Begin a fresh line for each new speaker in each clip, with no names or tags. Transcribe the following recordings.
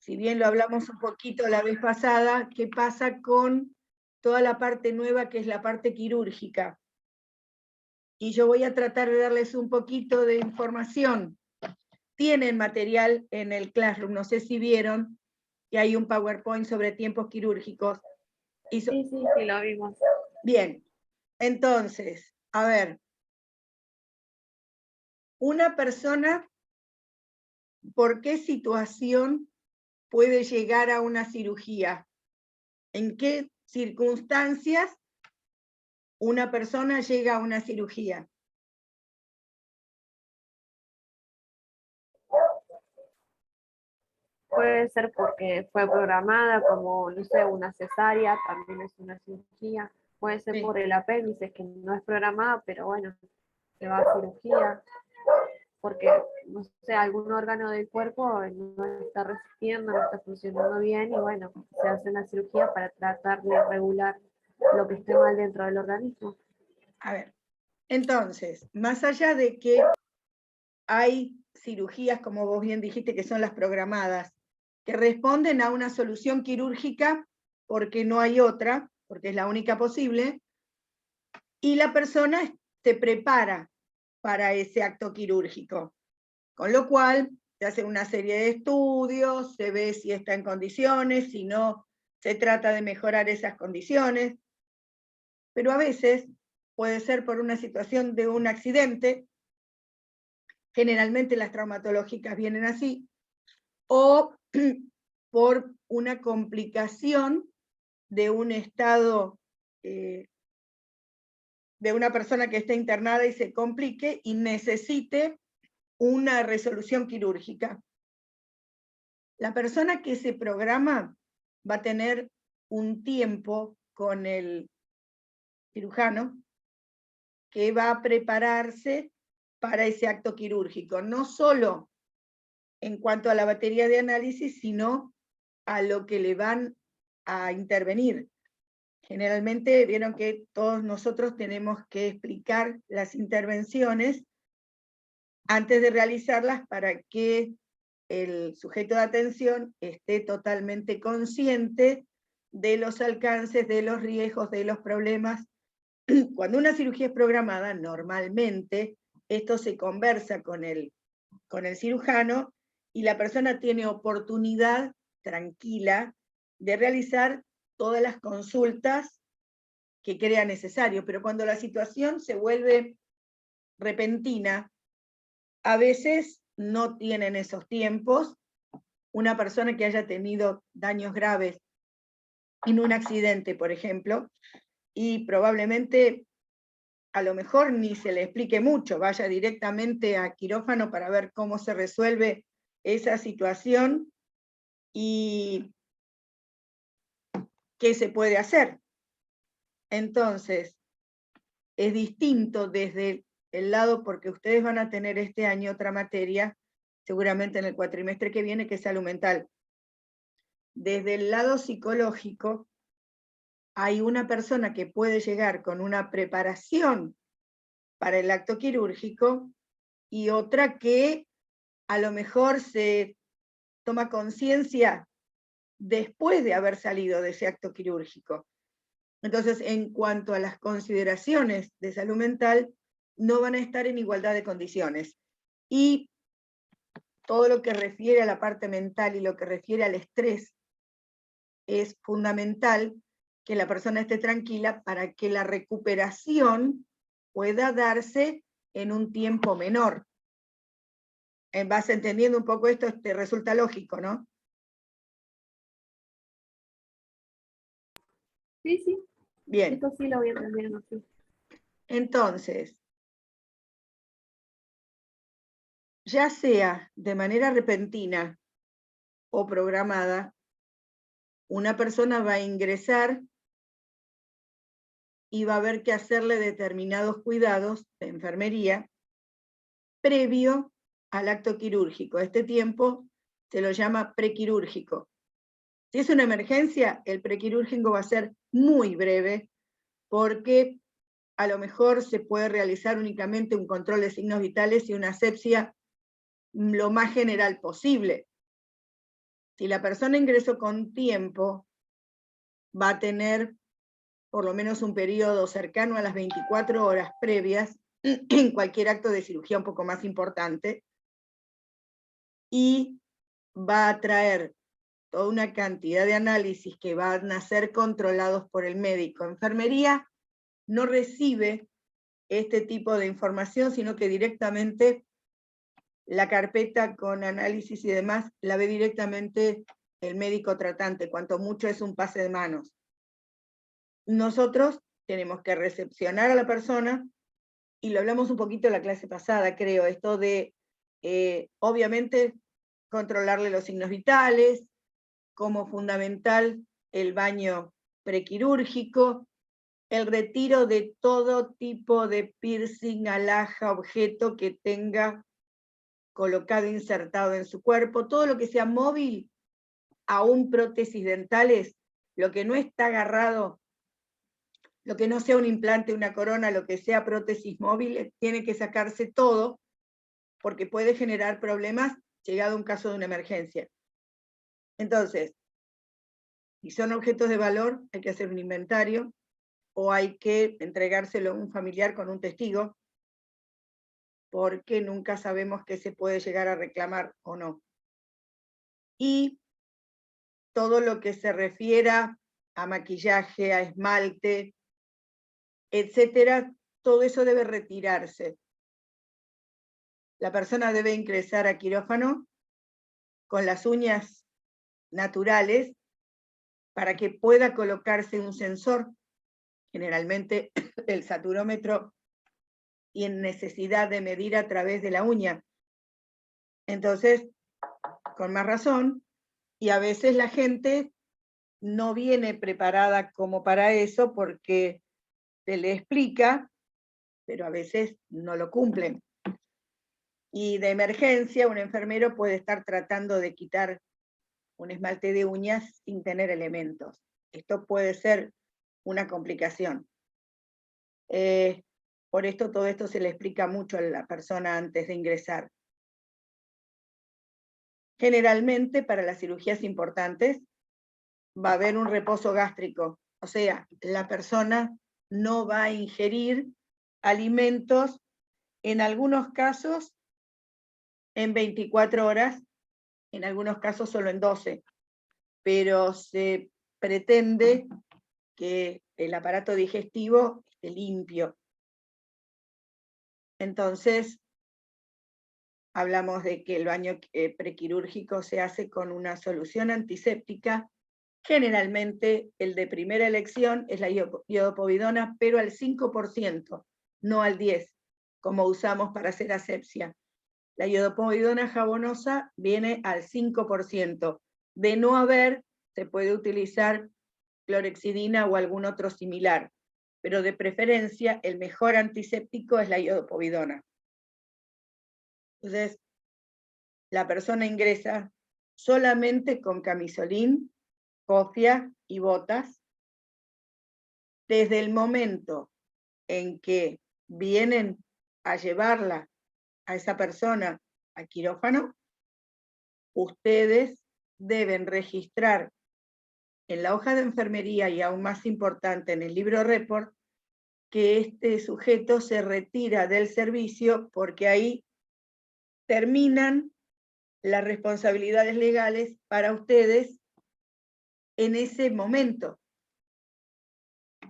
si bien lo hablamos un poquito la vez pasada, qué pasa con toda la parte nueva que es la parte quirúrgica. Y yo voy a tratar de darles un poquito de información. Tienen material en el Classroom, no sé si vieron que hay un PowerPoint sobre tiempos quirúrgicos.
Sí, lo vimos.
Bien, entonces, a ver, una persona, ¿por qué situación puede llegar a una cirugía? ¿En qué circunstancias una persona llega a una cirugía?
Puede ser porque fue programada como, no sé, una cesárea, también es una cirugía. Puede ser
Sí.
por el apéndice, que no es programada, pero bueno, se va a cirugía. Porque, no sé, algún órgano del cuerpo no está resistiendo, no está funcionando bien y bueno, se hace una cirugía para tratar de regular lo que esté mal dentro del organismo.
A ver, entonces, más allá de que hay cirugías, como vos bien dijiste, que son las programadas, que responden a una solución quirúrgica porque no hay otra, porque es la única posible, y la persona se prepara para ese acto quirúrgico. Con lo cual, se hace una serie de estudios, se ve si está en condiciones, si no, se trata de mejorar esas condiciones, pero a veces puede ser por una situación de un accidente, generalmente las traumatológicas vienen así, o por una complicación de un estado de una persona que está internada y se complique y necesite una resolución quirúrgica. La persona que se programa va a tener un tiempo con el cirujano que va a prepararse para ese acto quirúrgico, no solo en cuanto a la batería de análisis, sino a lo que le van a intervenir. Generalmente vieron que todos nosotros tenemos que explicar las intervenciones antes de realizarlas para que el sujeto de atención esté totalmente consciente de los alcances, de los riesgos, de los problemas. Cuando una cirugía es programada, normalmente esto se conversa con el cirujano y la persona tiene oportunidad tranquila de realizar todas las consultas que crea necesario, pero cuando la situación se vuelve repentina, a veces no tienen esos tiempos. Una persona que haya tenido daños graves en un accidente, por ejemplo, y probablemente a lo mejor ni se le explique mucho, vaya directamente a quirófano para ver cómo se resuelve esa situación y qué se puede hacer. Entonces, es distinto desde el lado, porque ustedes van a tener este año otra materia, seguramente en el cuatrimestre que viene, que es salud mental. Desde el lado psicológico, hay una persona que puede llegar con una preparación para el acto quirúrgico y otra que a lo mejor se toma conciencia después de haber salido de ese acto quirúrgico. Entonces, en cuanto a las consideraciones de salud mental, no van a estar en igualdad de condiciones. Y todo lo que refiere a la parte mental y lo que refiere al estrés, es fundamental que la persona esté tranquila para que la recuperación pueda darse en un tiempo menor. Vas entendiendo un poco esto, te resulta lógico, ¿no?
Sí.
Bien.
Esto sí lo voy entendiendo, sí.
Entonces, ya sea de manera repentina o programada, una persona va a ingresar y va a haber que hacerle determinados cuidados de enfermería previo al acto quirúrgico. Este tiempo se lo llama prequirúrgico. Si es una emergencia, el prequirúrgico va a ser muy breve porque a lo mejor se puede realizar únicamente un control de signos vitales y una asepsia lo más general posible. Si la persona ingresó con tiempo, va a tener por lo menos un periodo cercano a las 24 horas previas en cualquier acto de cirugía un poco más importante, y va a traer toda una cantidad de análisis que van a ser controlados por el médico. Enfermería no recibe este tipo de información, sino que directamente la carpeta con análisis y demás la ve directamente el médico tratante, cuanto mucho es un pase de manos. Nosotros tenemos que recepcionar a la persona, y lo hablamos un poquito en la clase pasada, creo, esto de, obviamente, controlarle los signos vitales, como fundamental el baño prequirúrgico, el retiro de todo tipo de piercing, alhaja, objeto que tenga colocado, insertado en su cuerpo, todo lo que sea móvil, aún prótesis dentales, lo que no está agarrado, lo que no sea un implante, una corona, lo que sea prótesis móvil, tiene que sacarse todo, porque puede generar problemas llegado a un caso de una emergencia. Entonces, si son objetos de valor, hay que hacer un inventario, o hay que entregárselo a un familiar con un testigo, porque nunca sabemos qué se puede llegar a reclamar o no. Y todo lo que se refiera a maquillaje, a esmalte, etcétera, todo eso debe retirarse. La persona debe ingresar a quirófano con las uñas naturales para que pueda colocarse un sensor, generalmente el saturómetro, y en necesidad de medir a través de la uña. Entonces, con más razón, y a veces la gente no viene preparada como para eso porque se le explica, pero a veces no lo cumplen. Y de emergencia, un enfermero puede estar tratando de quitar un esmalte de uñas sin tener elementos. Esto puede ser una complicación. Por esto, todo esto se le explica mucho a la persona antes de ingresar. Generalmente, para las cirugías importantes, va a haber un reposo gástrico. O sea, la persona no va a ingerir alimentos, en algunos casos, en 24 horas, en algunos casos solo en 12. Pero se pretende que el aparato digestivo esté limpio. Entonces, hablamos de que el baño prequirúrgico se hace con una solución antiséptica. Generalmente el de primera elección es la iodopovidona, pero al 5%, no al 10%, como usamos para hacer asepsia. La iodopovidona jabonosa viene al 5%. De no haber, se puede utilizar clorexidina o algún otro similar, pero de preferencia el mejor antiséptico es la iodopovidona. Entonces, la persona ingresa solamente con camisolín, cofia y botas. Desde el momento en que vienen a llevarla a esa persona al quirófano, ustedes deben registrar en la hoja de enfermería, y aún más importante en el libro report, que este sujeto se retira del servicio, porque ahí terminan las responsabilidades legales para ustedes en ese momento.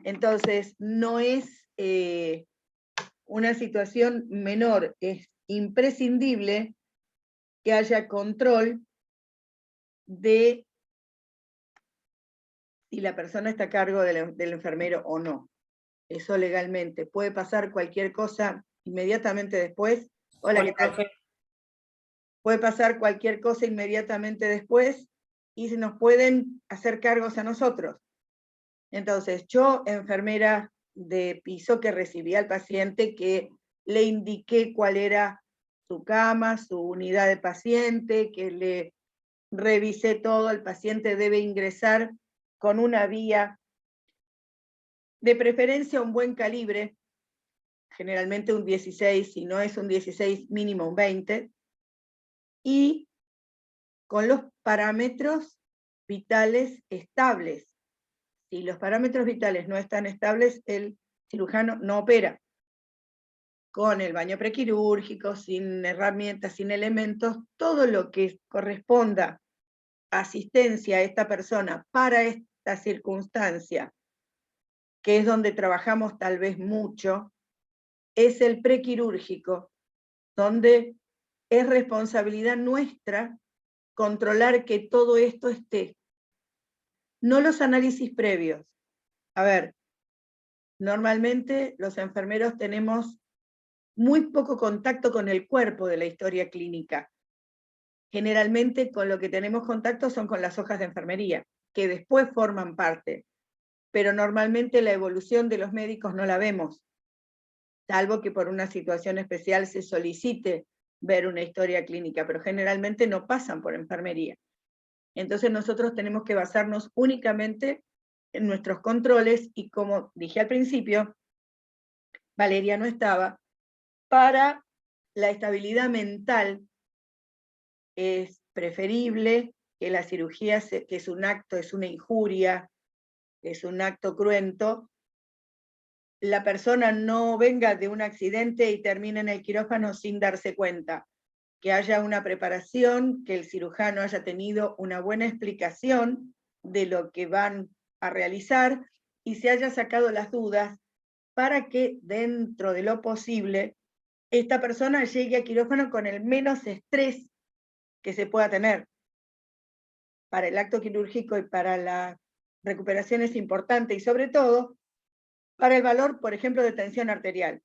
Entonces, no es una situación menor, es imprescindible que haya control de si la persona está a cargo del enfermero o no. Eso legalmente. Puede pasar cualquier cosa inmediatamente después. Hola, ¿qué tal? Puede pasar cualquier cosa inmediatamente después y se nos pueden hacer cargos a nosotros. Entonces, yo, enfermera de piso que recibía al paciente, que le indiqué cuál era su cama, su unidad de paciente, que le revisé todo, el paciente debe ingresar con una vía, de preferencia un buen calibre, generalmente un 16, si no es un 16, mínimo un 20, y con los parámetros vitales estables. Si los parámetros vitales no están estables, el cirujano no opera. Con el baño prequirúrgico, sin herramientas, sin elementos, todo lo que corresponda a asistencia a esta persona para esta circunstancia, que es donde trabajamos tal vez mucho, es el prequirúrgico, donde es responsabilidad nuestra controlar que todo esto esté. No los análisis previos. A ver, normalmente los enfermeros tenemos muy poco contacto con el cuerpo de la historia clínica. Generalmente con lo que tenemos contacto son con las hojas de enfermería, que después forman parte. Pero normalmente la evolución de los médicos no la vemos, salvo que por una situación especial se solicite ver una historia clínica, pero generalmente no pasan por enfermería. Entonces nosotros tenemos que basarnos únicamente en nuestros controles y, como dije al principio, Valeria no estaba, para la estabilidad mental es preferible que la cirugía, que es un acto, es una injuria, es un acto cruento, la persona no venga de un accidente y termine en el quirófano sin darse cuenta, que haya una preparación, que el cirujano haya tenido una buena explicación de lo que van a realizar y se haya sacado las dudas para que dentro de lo posible esta persona llegue a quirófano con el menos estrés que se pueda tener. Para el acto quirúrgico y para la recuperación es importante, y sobre todo para el valor, por ejemplo, de tensión arterial.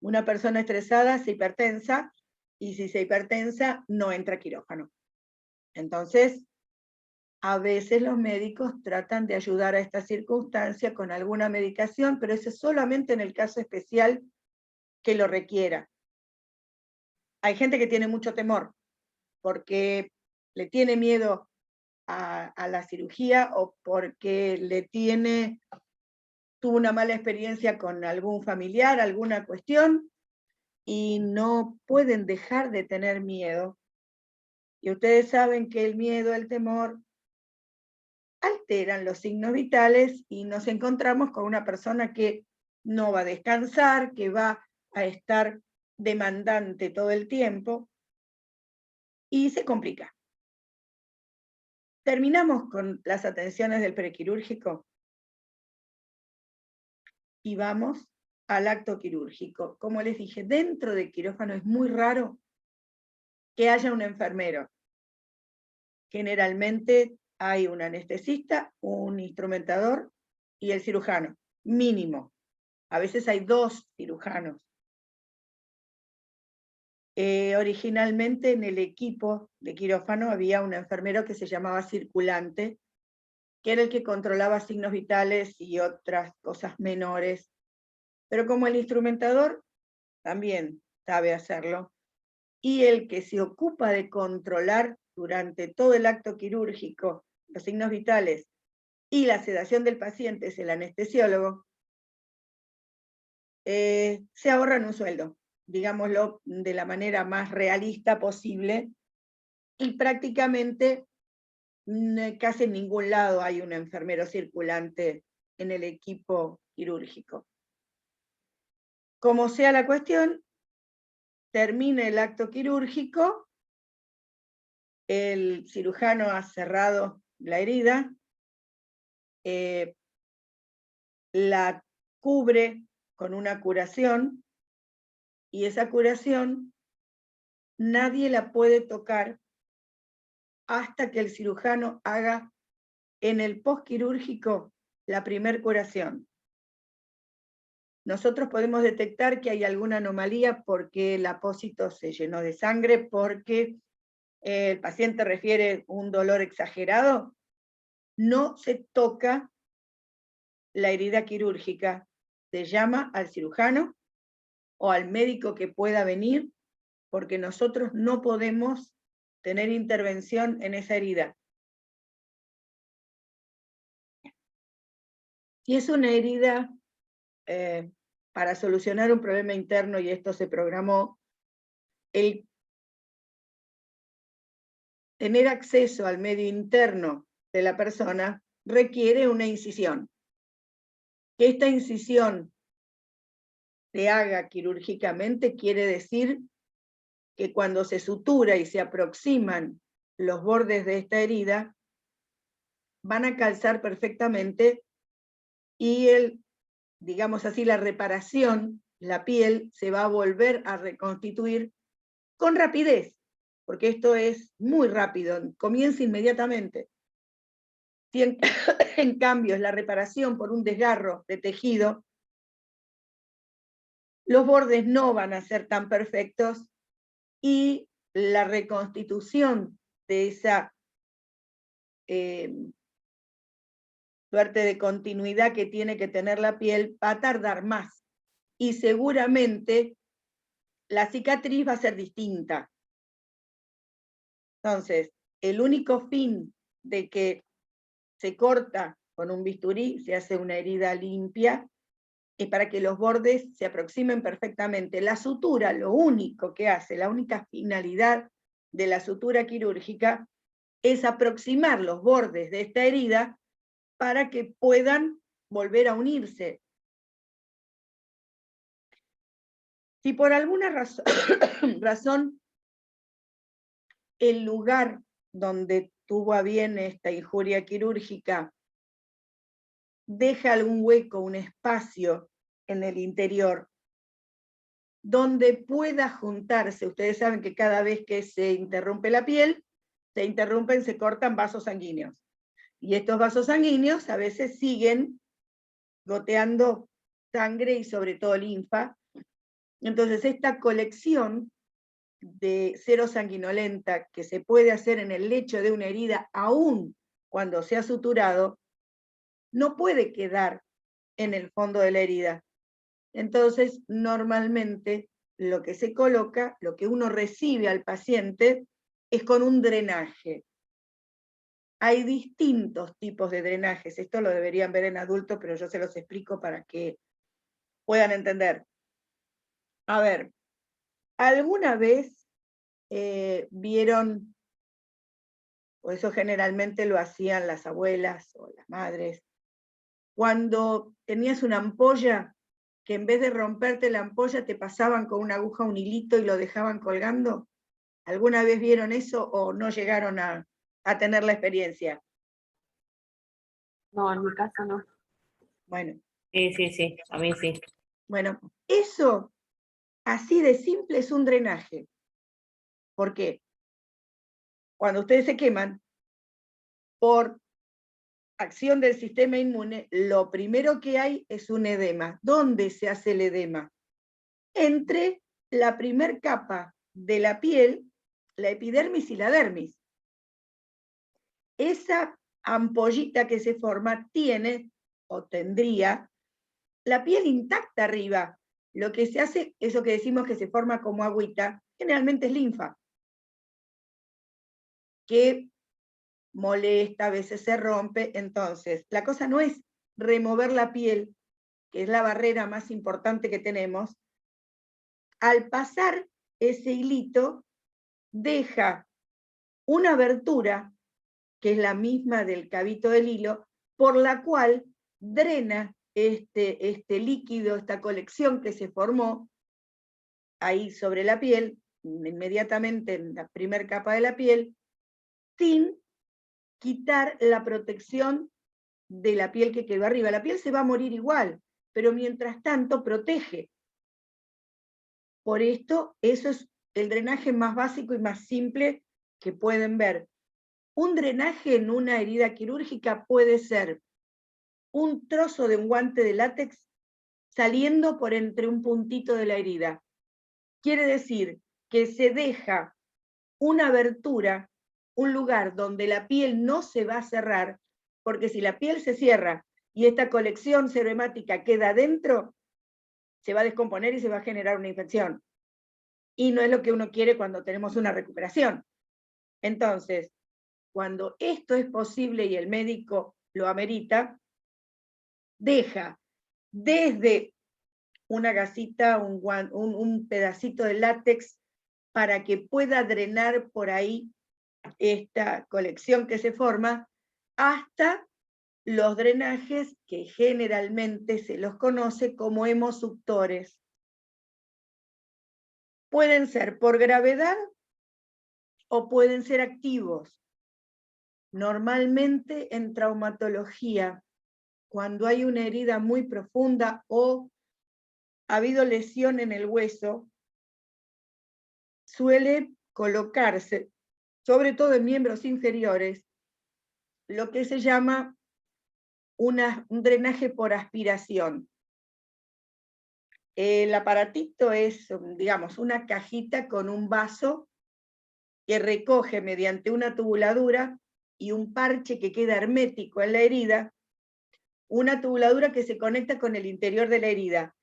Una persona estresada se hipertensa, y si se hipertensa no entra a quirófano. Entonces, a veces los médicos tratan de ayudar a esta circunstancia con alguna medicación, pero eso es solamente en el caso especial que lo requiera. Hay gente que tiene mucho temor, porque le tiene miedo a la cirugía o porque tuvo una mala experiencia con algún familiar, alguna cuestión, y no pueden dejar de tener miedo. Y ustedes saben que el miedo, el temor, alteran los signos vitales y nos encontramos con una persona que no va a descansar, que va a estar demandante todo el tiempo y se complica. Terminamos con las atenciones del prequirúrgico y vamos al acto quirúrgico. Como les dije, dentro del quirófano es muy raro que haya un enfermero. Generalmente hay un anestesista, un instrumentador y el cirujano, mínimo. A veces hay 2 cirujanos. Originalmente en el equipo de quirófano había un enfermero que se llamaba circulante, que era el que controlaba signos vitales y otras cosas menores. Pero como el instrumentador también sabe hacerlo, y el que se ocupa de controlar durante todo el acto quirúrgico los signos vitales y la sedación del paciente es el anestesiólogo, se ahorran un sueldo, digámoslo de la manera más realista posible, y prácticamente casi en ningún lado hay un enfermero circulante en el equipo quirúrgico. Como sea la cuestión, termina el acto quirúrgico, el cirujano ha cerrado la herida, la cubre con una curación, y esa curación nadie la puede tocar hasta que el cirujano haga en el postquirúrgico la primer curación. Nosotros podemos detectar que hay alguna anomalía porque el apósito se llenó de sangre, porque el paciente refiere un dolor exagerado. No se toca la herida quirúrgica, se llama al cirujano o al médico que pueda venir, porque nosotros no podemos tener intervención en esa herida. Si es una herida para solucionar un problema interno, y esto se programó, el tener acceso al medio interno de la persona requiere una incisión. Que esta incisión se haga quirúrgicamente quiere decir que cuando se sutura y se aproximan los bordes de esta herida, van a calzar perfectamente y digamos así, la reparación, la piel se va a volver a reconstituir con rapidez, porque esto es muy rápido, comienza inmediatamente. Si en cambio es la reparación por un desgarro de tejido, los bordes no van a ser tan perfectos y la reconstitución de esa suerte de continuidad que tiene que tener la piel va a tardar más. Y seguramente la cicatriz va a ser distinta. Entonces, el único fin de que se corta con un bisturí, se hace una herida limpia, es para que los bordes se aproximen perfectamente. La sutura, lo único que hace, la única finalidad de la sutura quirúrgica es aproximar los bordes de esta herida para que puedan volver a unirse. Si por alguna razón el lugar donde tuvo a bien esta injuria quirúrgica deja algún hueco, un espacio en el interior, donde pueda juntarse, ustedes saben que cada vez que se interrumpe la piel, se cortan vasos sanguíneos. Y estos vasos sanguíneos a veces siguen goteando sangre y sobre todo linfa. Entonces esta colección de serosanguinolenta que se puede hacer en el lecho de una herida, aún cuando se ha suturado, no puede quedar en el fondo de la herida. Entonces, normalmente lo que se coloca, lo que uno recibe al paciente, es con un drenaje. Hay distintos tipos de drenajes, esto lo deberían ver en adultos, pero yo se los explico para que puedan entender. A ver, ¿alguna vez vieron, o eso generalmente lo hacían las abuelas o las madres, cuando tenías una ampolla, que en vez de romperte la ampolla te pasaban con una aguja un hilito y lo dejaban colgando? ¿Alguna vez vieron eso o no llegaron a tener la experiencia?
No, en mi casa no.
Bueno.
Sí, a mí sí.
Bueno, eso, así de simple, es un drenaje. ¿Por qué? Cuando ustedes se queman, por acción del sistema inmune, lo primero que hay es un edema. ¿Dónde se hace el edema? Entre la primer capa de la piel, la epidermis y la dermis. Esa ampollita que se forma tiene, o tendría, la piel intacta arriba. Lo que se hace, eso que decimos que se forma como agüita, generalmente es linfa, que molesta, a veces se rompe. Entonces, la cosa no es remover la piel, que es la barrera más importante que tenemos. Al pasar ese hilito, deja una abertura, que es la misma del cabito del hilo, por la cual drena este líquido, esta colección que se formó ahí sobre la piel, inmediatamente en la primera capa de la piel, sin quitar la protección de la piel que quedó arriba. La piel se va a morir igual, pero mientras tanto protege. Por esto, eso es el drenaje más básico y más simple que pueden ver. Un drenaje en una herida quirúrgica puede ser un trozo de un guante de látex saliendo por entre un puntito de la herida. Quiere decir que se deja una abertura, un lugar donde la piel no se va a cerrar, porque si la piel se cierra y esta colección serohemática queda adentro, se va a descomponer y se va a generar una infección. Y no es lo que uno quiere cuando tenemos una recuperación. Entonces, cuando esto es posible y el médico lo amerita, deja desde una gasita, un pedacito de látex para que pueda drenar por ahí esta colección que se forma, hasta los drenajes que generalmente se los conoce como hemosuctores. Pueden ser por gravedad o pueden ser activos. Normalmente en traumatología, cuando hay una herida muy profunda o ha habido lesión en el hueso, suele colocarse, sobre todo en miembros inferiores, lo que se llama un drenaje por aspiración. El aparatito es, digamos, una cajita con un vaso que recoge mediante una tubuladura y un parche que queda hermético en la herida, una tubuladura que se conecta con el interior de la herida.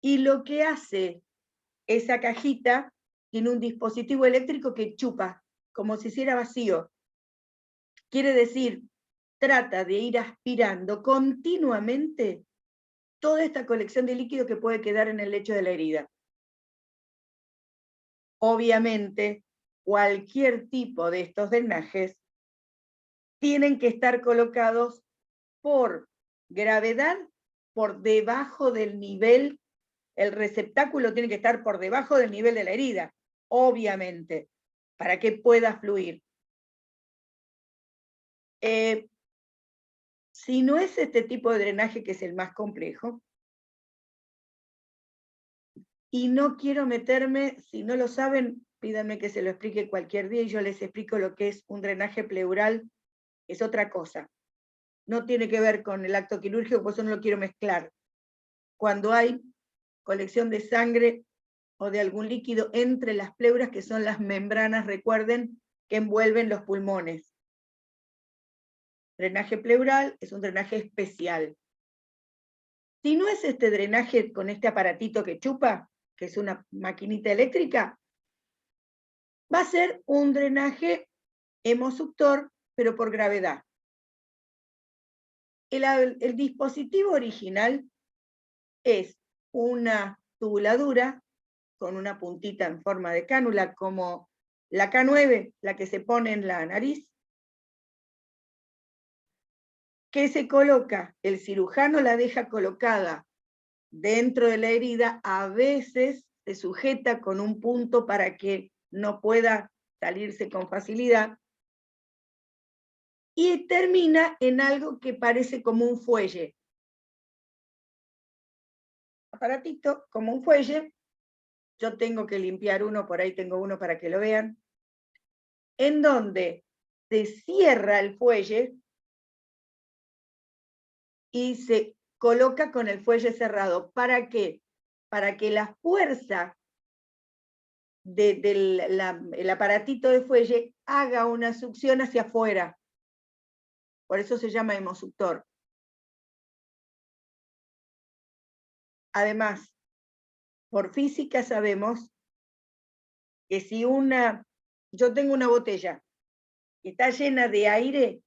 Y lo que hace esa cajita, tiene un dispositivo eléctrico que chupa, como si hiciera vacío. Quiere decir, trata de ir aspirando continuamente toda esta colección de líquido que puede quedar en el lecho de la herida. Obviamente, cualquier tipo de estos drenajes tienen que estar colocados por gravedad, por debajo del nivel, el receptáculo tiene que estar por debajo del nivel de la herida, obviamente, para que pueda fluir. Si no es este tipo de drenaje, que es el más complejo, y no quiero meterme, si no lo saben, pídanme que se lo explique cualquier día y yo les explico lo que es un drenaje pleural, es otra cosa. No tiene que ver con el acto quirúrgico, por eso no lo quiero mezclar. Cuando hay colección de sangre o de algún líquido entre las pleuras, que son las membranas, recuerden, que envuelven los pulmones. Drenaje pleural es un drenaje especial. Si no es este drenaje con este aparatito que chupa, que es una maquinita eléctrica, va a ser un drenaje hemosuctor, pero por gravedad. El dispositivo original es una tubuladura con una puntita en forma de cánula, como la K9, la que se pone en la nariz, que se coloca, el cirujano la deja colocada dentro de la herida, a veces se sujeta con un punto para que no pueda salirse con facilidad, y termina en algo que parece como un fuelle. Aparatito como un fuelle, yo tengo que limpiar uno, por ahí tengo uno para que lo vean, en donde se cierra el fuelle y se coloca con el fuelle cerrado. ¿Para qué? Para que la fuerza del aparatito de fuelle haga una succión hacia afuera. Por eso se llama hemosuctor. Además, por física sabemos que si yo tengo una botella que está llena de aire,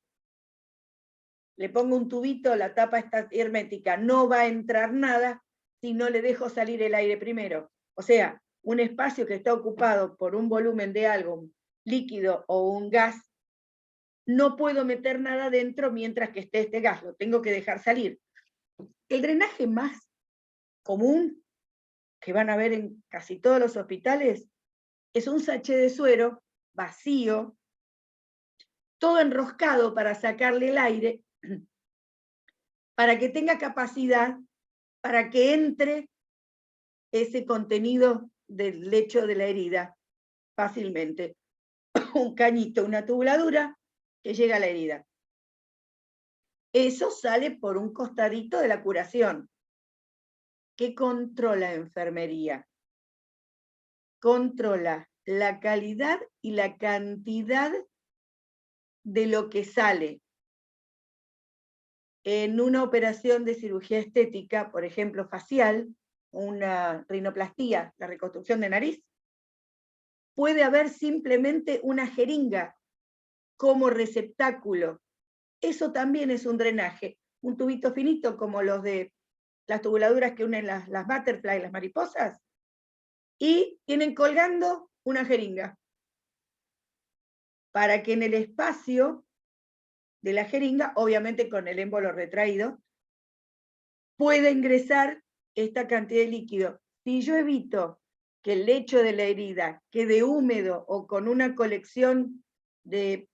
le pongo un tubito, la tapa está hermética, no va a entrar nada si no le dejo salir el aire primero. O sea, un espacio que está ocupado por un volumen de algo, líquido o un gas, no puedo meter nada dentro mientras que esté este gas, lo tengo que dejar salir. El drenaje más común que van a ver en casi todos los hospitales es un sachet de suero vacío, todo enroscado para sacarle el aire, para que tenga capacidad, para que entre ese contenido del lecho de la herida fácilmente. Un cañito, una tubuladura que llega a la herida. Eso sale por un costadito de la curación. ¿Qué controla enfermería? Controla la calidad y la cantidad de lo que sale. En una operación de cirugía estética, por ejemplo facial, una rinoplastía, la reconstrucción de nariz, puede haber simplemente una jeringa como receptáculo. Eso también es un drenaje, un tubito finito como los de las tubuladuras que unen las butterfly, las mariposas, y tienen colgando una jeringa. para que en el espacio de la jeringa, obviamente con el émbolo retraído, pueda ingresar esta cantidad de líquido. Si yo evito que el lecho de la herida quede húmedo o con una colección de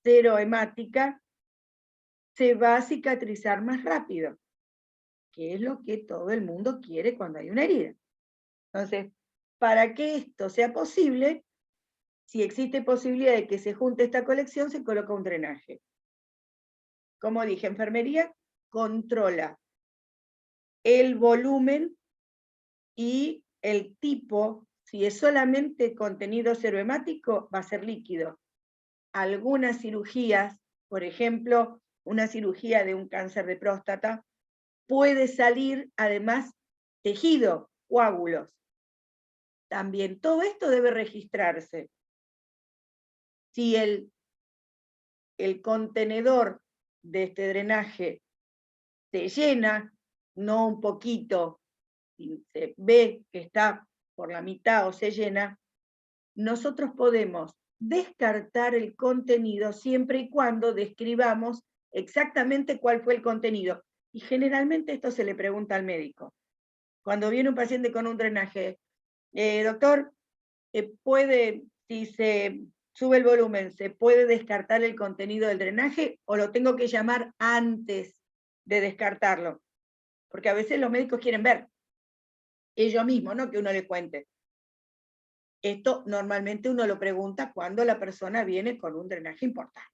cero hemática, se va a cicatrizar más rápido, que es lo que todo el mundo quiere cuando hay una herida. Entonces, para que esto sea posible, si existe posibilidad de que se junte esta colección, se coloca un drenaje. Como dije, enfermería controla el volumen y el tipo. Si es solamente contenido serohemático, va a ser líquido. Algunas cirugías, por ejemplo, una cirugía de un cáncer de próstata, puede salir además tejido, coágulos. También todo esto debe registrarse. Si el contenedor de este drenaje se llena, no un poquito, y se ve que está por la mitad o se llena, nosotros podemos descartar el contenido siempre y cuando describamos exactamente cuál fue el contenido. Y generalmente esto se le pregunta al médico. Cuando viene un paciente con un drenaje, doctor, si se sube el volumen, ¿se puede descartar el contenido del drenaje o lo tengo que llamar antes de descartarlo? Porque a veces los médicos quieren ver ellos mismos, no que uno le cuente. Esto normalmente uno lo pregunta cuando la persona viene con un drenaje importante.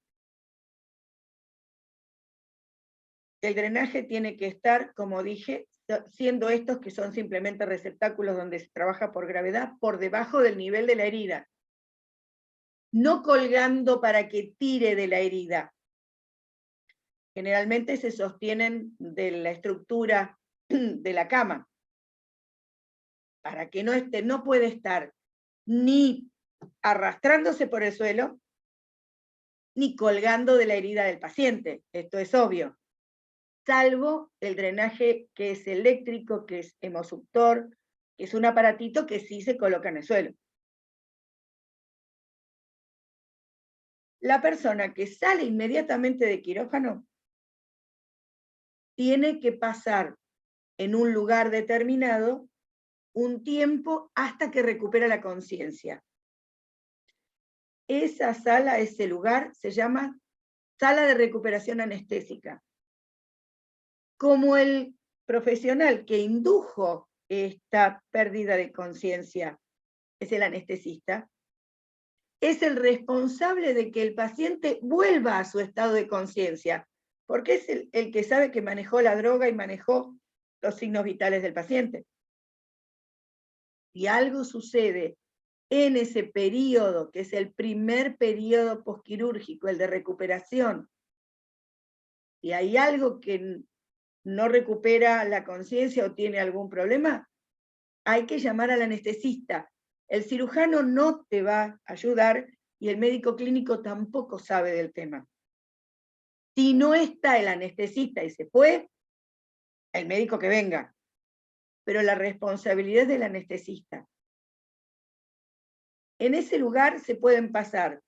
El drenaje tiene que estar, como dije, siendo estos que son simplemente receptáculos donde se trabaja por gravedad, por debajo del nivel de la herida. No colgando para que tire de la herida. Generalmente se sostienen de la estructura de la cama. Para que no esté, no puede estar ni arrastrándose por el suelo, ni colgando de la herida del paciente. Esto es obvio. Salvo el drenaje que es eléctrico, que es hemosuctor, que es un aparatito que sí se coloca en el suelo. La persona que sale inmediatamente de quirófano tiene que pasar en un lugar determinado un tiempo hasta que recupera la conciencia. Esa sala, ese lugar, se llama sala de recuperación anestésica. Como el profesional que indujo esta pérdida de conciencia es el anestesista, es el responsable de que el paciente vuelva a su estado de conciencia, porque es el que sabe que manejó la droga y manejó los signos vitales del paciente. Si algo sucede en ese periodo, que es el primer periodo posquirúrgico, el de recuperación, y hay algo que no recupera la conciencia o tiene algún problema, hay que llamar al anestesista. El cirujano no te va a ayudar y el médico clínico tampoco sabe del tema. Si no está el anestesista y se fue, el médico que venga. Pero la responsabilidad es del anestesista. En ese lugar se pueden pasar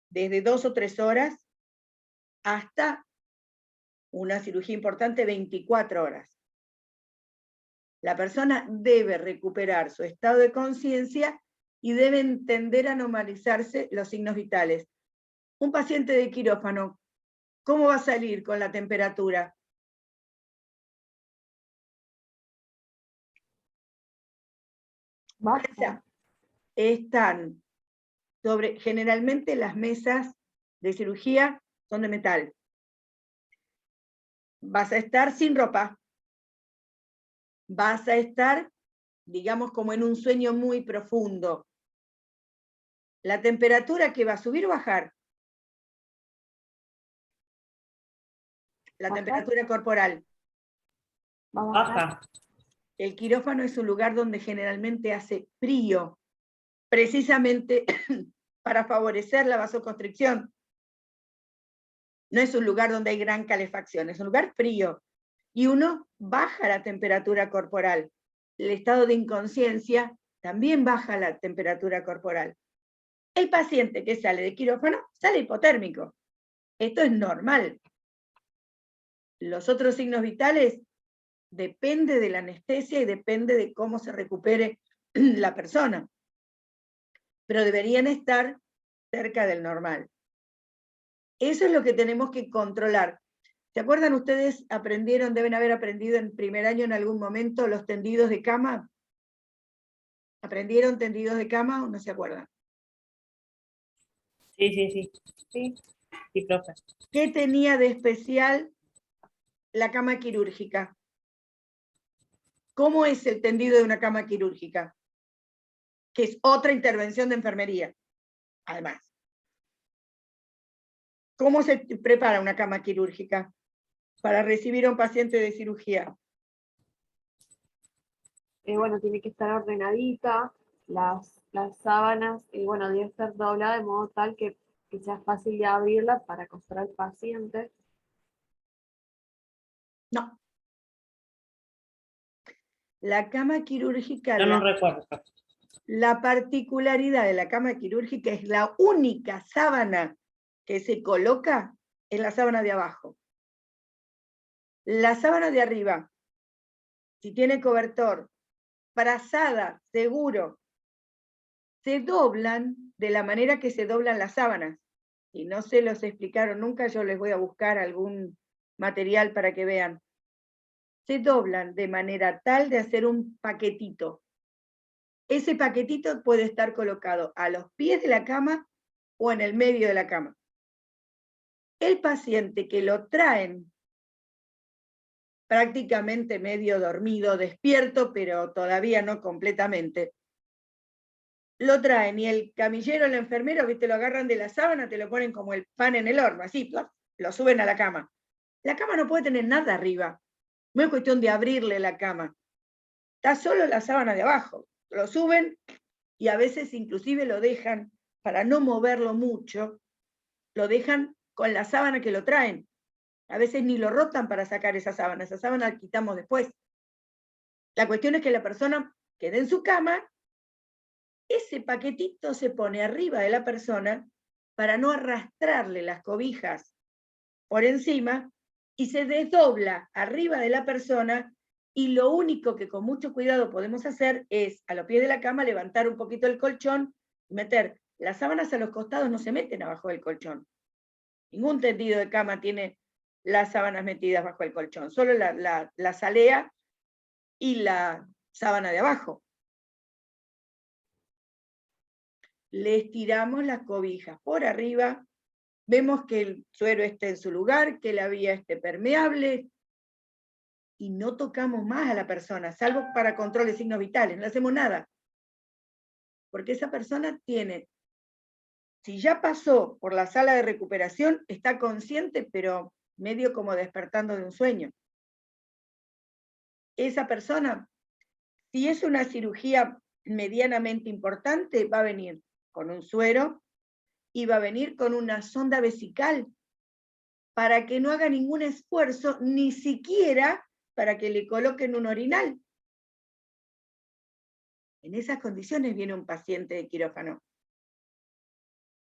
desde 2 o 3 horas hasta una cirugía importante 24 horas. La persona debe recuperar su estado de conciencia y debe entender a normalizarse los signos vitales. Un paciente de quirófano, ¿cómo va a salir con la temperatura?
Baja.
Están generalmente las mesas de cirugía son de metal. Vas a estar sin ropa. Vas a estar, digamos, como en un sueño muy profundo. La temperatura que va a subir o bajar. La temperatura corporal.
Baja.
El quirófano es un lugar donde generalmente hace frío, precisamente para favorecer la vasoconstricción. No es un lugar donde hay gran calefacción, es un lugar frío. Y uno baja la temperatura corporal. El estado de inconsciencia también baja la temperatura corporal. El paciente que sale de quirófano sale hipotérmico. Esto es normal. Los otros signos vitales depende de la anestesia y depende de cómo se recupere la persona. Pero deberían estar cerca del normal. Eso es lo que tenemos que controlar. ¿Se acuerdan ustedes, deben haber aprendido en primer año en algún momento los tendidos de cama? ¿Aprendieron tendidos de cama o no se acuerdan?
Sí. Sí, profe.
¿Qué tenía de especial la cama quirúrgica? ¿Cómo es el tendido de una cama quirúrgica? Que es otra intervención de enfermería, además. ¿Cómo se prepara una cama quirúrgica para recibir a un paciente de cirugía?
Bueno, tiene que estar ordenadita, las sábanas, bueno, debe estar doblada de modo tal que sea fácil de abrirla para acostar al paciente.
No. La cama quirúrgica,
Yo no recuerdo.
la particularidad de la cama quirúrgica es la única sábana que se coloca en la sábana de abajo. La sábana de arriba, si tiene cobertor, frazada, seguro, se doblan de la manera que se doblan las sábanas. Si no se los explicaron nunca, yo les voy a buscar algún material para que vean. Se doblan de manera tal de hacer un paquetito. Ese paquetito puede estar colocado a los pies de la cama o en el medio de la cama. El paciente que lo traen prácticamente medio dormido, despierto, pero todavía no completamente, lo traen y el camillero, el enfermero, ¿viste? Lo agarran de la sábana, te lo ponen como el pan en el horno, así, lo suben a la cama. La cama no puede tener nada arriba. No es cuestión de abrirle la cama. Está solo la sábana de abajo. Lo suben y a veces inclusive lo dejan, para no moverlo mucho, lo dejan con la sábana que lo traen. A veces ni lo rotan para sacar esa sábana la quitamos después. La cuestión es que la persona quede en su cama, ese paquetito se pone arriba de la persona para no arrastrarle las cobijas por encima y se desdobla arriba de la persona y lo único que con mucho cuidado podemos hacer es a los pies de la cama levantar un poquito el colchón y meter las sábanas a los costados, no se meten abajo del colchón. Ningún tendido de cama tiene las sábanas metidas bajo el colchón, solo la salea y la sábana de abajo. Le estiramos las cobijas por arriba, vemos que el suero esté en su lugar, que la vía esté permeable, y no tocamos más a la persona, salvo para control de signos vitales, no hacemos nada. Porque esa persona tiene, si ya pasó por la sala de recuperación, está consciente, pero medio como despertando de un sueño. Esa persona, si es una cirugía medianamente importante, va a venir con un suero y va a venir con una sonda vesical para que no haga ningún esfuerzo, ni siquiera para que le coloquen un orinal. En esas condiciones viene un paciente de quirófano.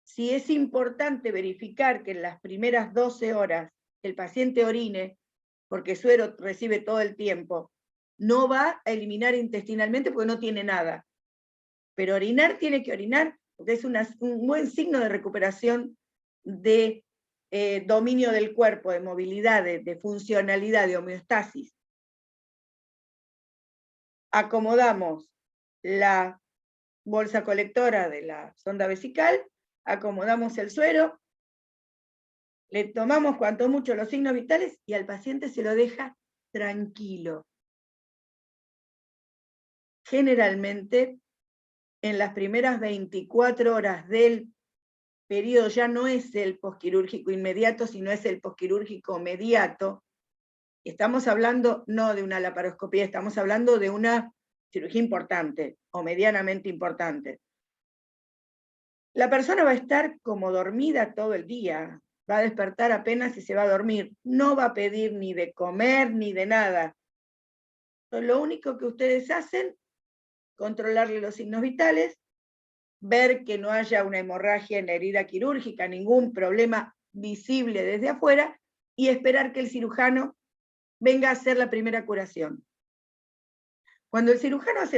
Si es importante verificar que en las primeras 12 horas el paciente orine, porque suero recibe todo el tiempo, no va a eliminar intestinalmente porque no tiene nada. Pero orinar tiene que orinar, porque es un buen signo de recuperación de dominio del cuerpo, de movilidad, de funcionalidad, de homeostasis. Acomodamos la bolsa colectora de la sonda vesical, acomodamos el suero, le tomamos cuanto mucho los signos vitales y al paciente se lo deja tranquilo. Generalmente, en las primeras 24 horas del periodo ya no es el posquirúrgico inmediato, sino es el posquirúrgico mediato. Estamos hablando no de una laparoscopía, estamos hablando de una cirugía importante o medianamente importante. La persona va a estar como dormida todo el día, va a despertar apenas y se va a dormir. No va a pedir ni de comer ni de nada. Lo único que ustedes hacen, controlarle los signos vitales, ver que no haya una hemorragia en la herida quirúrgica, ningún problema visible desde afuera, y esperar que el cirujano venga a hacer la primera curación. Cuando el cirujano hace la